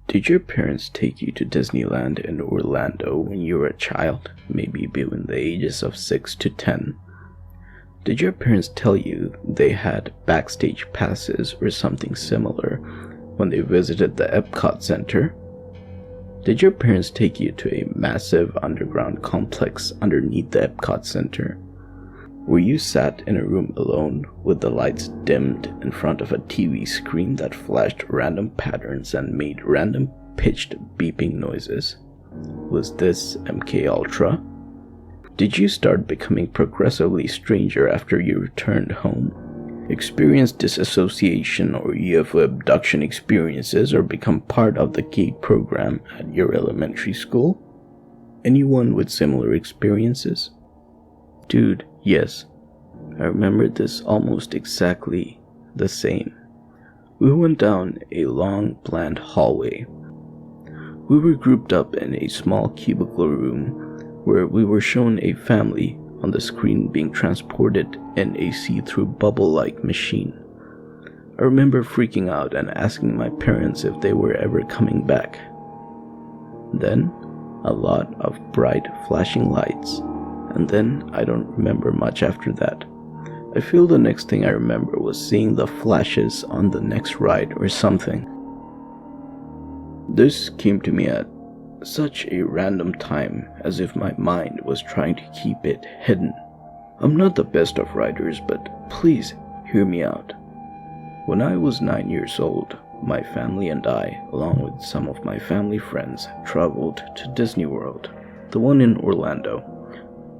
Did your parents take you to Disneyland in Orlando when you were a child, maybe between the ages of 6 to 10? Did your parents tell you they had backstage passes or something similar when they visited the Epcot Center? Did your parents take you to a massive underground complex underneath the Epcot Center, where you sat in a room alone with the lights dimmed in front of a TV screen that flashed random patterns and made random pitched beeping noises? Was this MK Ultra? Did you start becoming progressively stranger after you returned home? Experience disassociation or UFO abduction experiences or become part of the GATE program at your elementary school? Anyone with similar experiences? Dude, yes, I remember this almost exactly the same. We went down a long, bland hallway. We were grouped up in a small cubicle room where we were shown a family on the screen being transported in a see-through bubble-like machine. I remember freaking out and asking my parents if they were ever coming back. Then, a lot of bright flashing lights, and then I don't remember much after that. I feel the next thing I remember was seeing the flashes on the next ride or something. This came to me at such a random time, as if my mind was trying to keep it hidden. I'm not the best of writers, but please hear me out. When I was 9 years old, my family and I, along with some of my family friends, traveled to Disney World, the one in Orlando.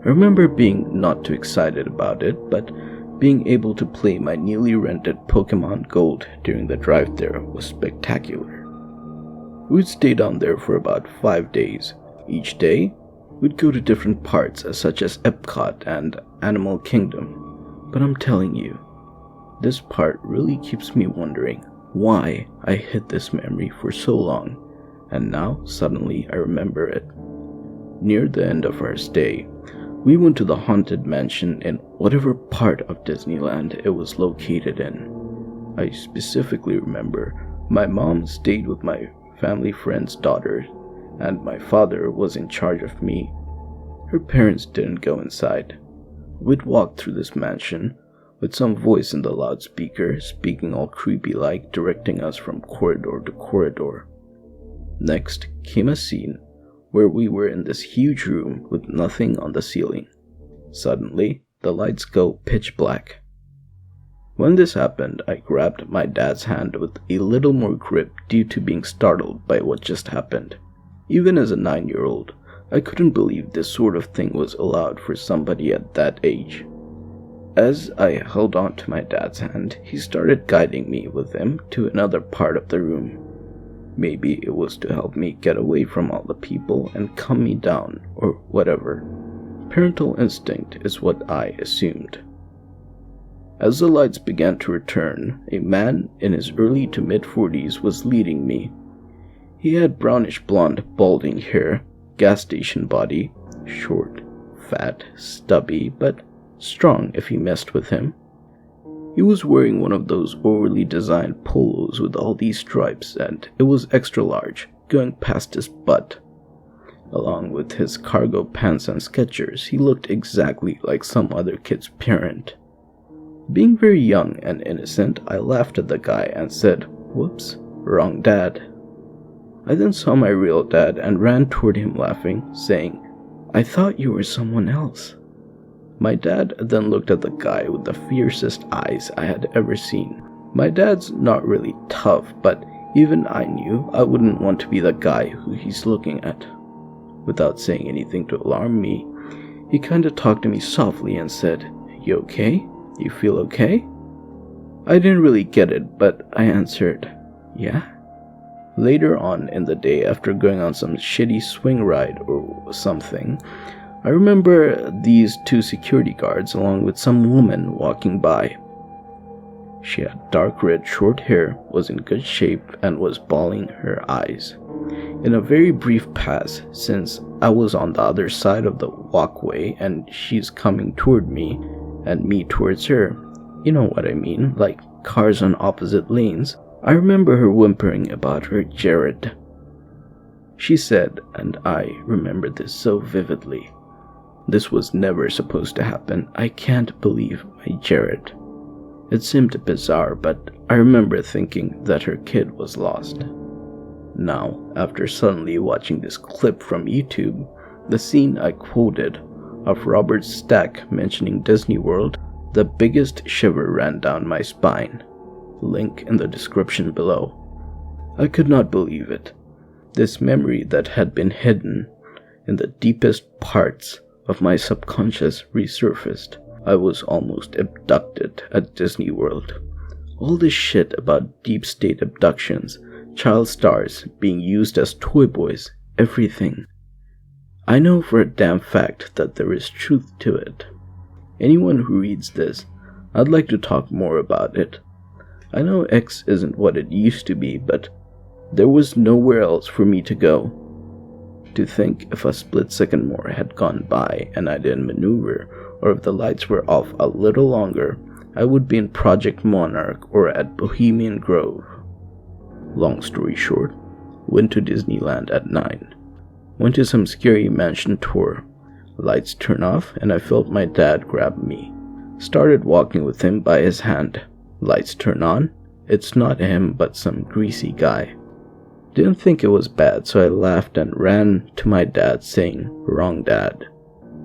I remember being not too excited about it, but being able to play my newly rented Pokemon Gold during the drive there was spectacular. We'd stay down there for about 5 days. Each day, we'd go to different parts such as Epcot and Animal Kingdom. But I'm telling you, this part really keeps me wondering why I hid this memory for so long, and now suddenly I remember it. Near the end of our stay, we went to the Haunted Mansion in whatever part of Disneyland it was located in. I specifically remember my mom stayed with my family friend's daughter, and my father was in charge of me. Her parents didn't go inside. We'd walk through this mansion, with some voice in the loudspeaker speaking all creepy-like, directing us from corridor to corridor. Next came a scene where we were in this huge room with nothing on the ceiling. Suddenly, the lights go pitch black. When this happened, I grabbed my dad's hand with a little more grip due to being startled by what just happened. Even as a 9-year-old, I couldn't believe this sort of thing was allowed for somebody at that age. As I held on to my dad's hand, he started guiding me with him to another part of the room. Maybe it was to help me get away from all the people and calm me down, or whatever. Parental instinct is what I assumed. As the lights began to return, a man in his early to mid-40s was leading me. He had brownish blonde, balding hair, gas station body, short, fat, stubby, but strong if you messed with him. He was wearing one of those overly designed polos with all these stripes, and it was extra large, going past his butt. Along with his cargo pants and Skechers, he looked exactly like some other kid's parent. Being very young and innocent, I laughed at the guy and said, "Whoops, wrong dad." I then saw my real dad and ran toward him laughing, saying, "I thought you were someone else." My dad then looked at the guy with the fiercest eyes I had ever seen. My dad's not really tough, but even I knew I wouldn't want to be the guy who he's looking at. Without saying anything to alarm me, he kinda talked to me softly and said, "You okay? You feel okay?" I didn't really get it, but I answered, "Yeah." Later on in the day, after going on some shitty swing ride or something, I remember these two security guards along with some woman walking by. She had dark red short hair, was in good shape, and was bawling her eyes. In a very brief pass, since I was on the other side of the walkway and she's coming toward me and me towards her, you know what I mean, like cars on opposite lanes, I remember her whimpering about her Jared. She said, and I remember this so vividly, "This was never supposed to happen. I can't believe my Jared." It seemed bizarre, but I remember thinking that her kid was lost. Now, after suddenly watching this clip from YouTube, the scene I quoted of Robert Stack mentioning Disney World, the biggest shiver ran down my spine. Link in the description below. I could not believe it. This memory that had been hidden in the deepest parts of my subconscious resurfaced. I was almost abducted at Disney World. All this shit about deep state abductions, child stars being used as toy boys, everything. I know for a damn fact that there is truth to it. Anyone who reads this, I'd like to talk more about it. I know X isn't what it used to be, but there was nowhere else for me to go. To think if a split second more had gone by and I didn't maneuver, or if the lights were off a little longer, I would be in Project Monarch or at Bohemian Grove. Long story short, went to Disneyland at 9. Went to some scary mansion tour. Lights turn off and I felt my dad grab me. Started walking with him by his hand. Lights turn on. It's not him but some greasy guy. Didn't think it was bad, so I laughed and ran to my dad saying, "Wrong dad."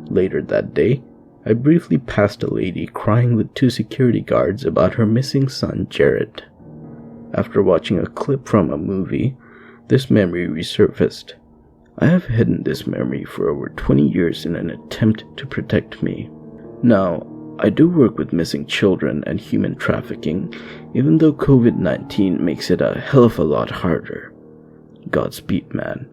Later that day, I briefly passed a lady crying with 2 security guards about her missing son Jared. After watching a clip from a movie, this memory resurfaced. I have hidden this memory for over 20 years in an attempt to protect me. Now, I do work with missing children and human trafficking, even though COVID-19 makes it a hell of a lot harder. Godspeed, man.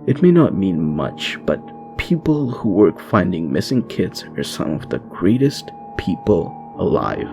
It may not mean much, but people who work finding missing kids are some of the greatest people alive.